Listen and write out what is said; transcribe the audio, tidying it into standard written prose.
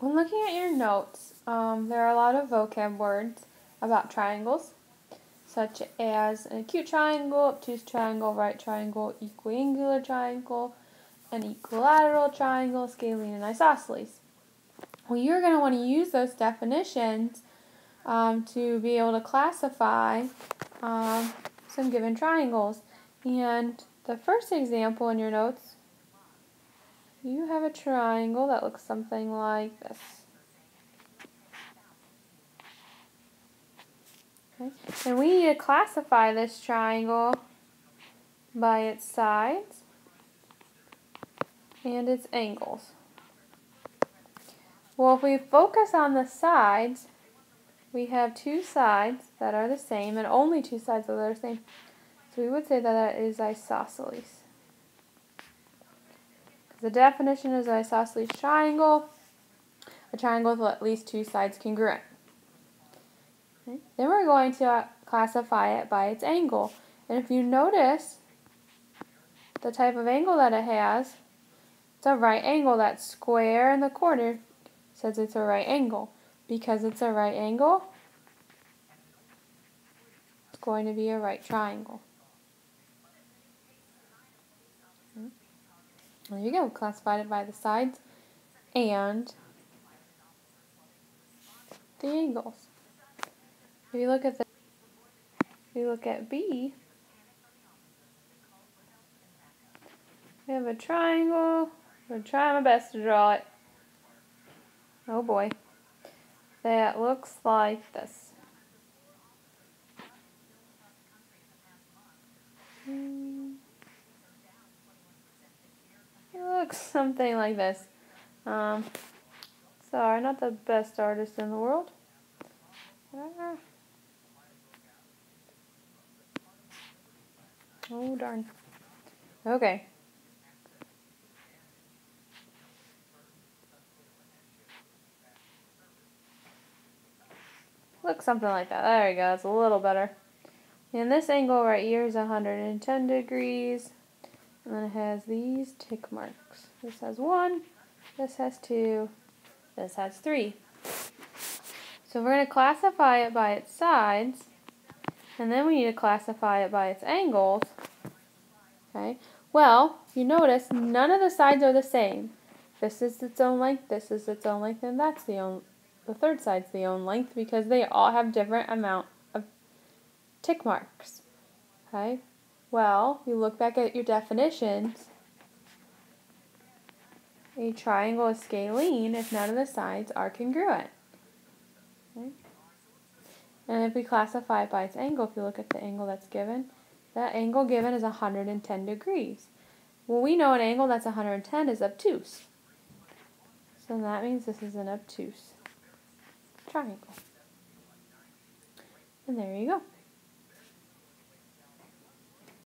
When looking at your notes, there are a lot of vocab words about triangles, such as an acute triangle, obtuse triangle, right triangle, equiangular triangle, an equilateral triangle, scalene, and isosceles. Well, you're going to want to use those definitions to be able to classify some given triangles. And the first example in your notes, you have a triangle that looks something like this. Okay. And we need to classify this triangle by its sides and its angles. Well, if we focus on the sides, we have two sides that are the same and only two sides that are the same. So we would say that that is isosceles. The definition is an isosceles triangle, a triangle with at least two sides congruent. Okay. Then we're going to classify it by its angle. And if you notice the type of angle that it has, it's a right angle. That square in the corner says it's a right angle. Because it's a right angle, it's going to be a right triangle. There you go, classified it by the sides and the angles. If you look at B, we have a triangle. I'm going to try my best to draw it. Oh boy. That looks like this. It looks something like this. Sorry, not the best artist in the world. Oh darn. Okay. Looks something like that. There you go. That's a little better. And this angle right here is 110 degrees. And then it has these tick marks. This has 1, this has 2, this has 3. So we're going to classify it by its sides, and then we need to classify it by its angles. Okay. Well, you notice none of the sides are the same. This is its own length, this is its own length, and that's the third side's the own length because they all have different amount of tick marks. Okay. Well, you look back at your definitions. A triangle is scalene if none of the sides are congruent. Okay. And if we classify it by its angle, if you look at the angle that's given, that angle given is 110 degrees. Well, we know an angle that's 110 is obtuse. So that means this is an obtuse triangle. And there you go.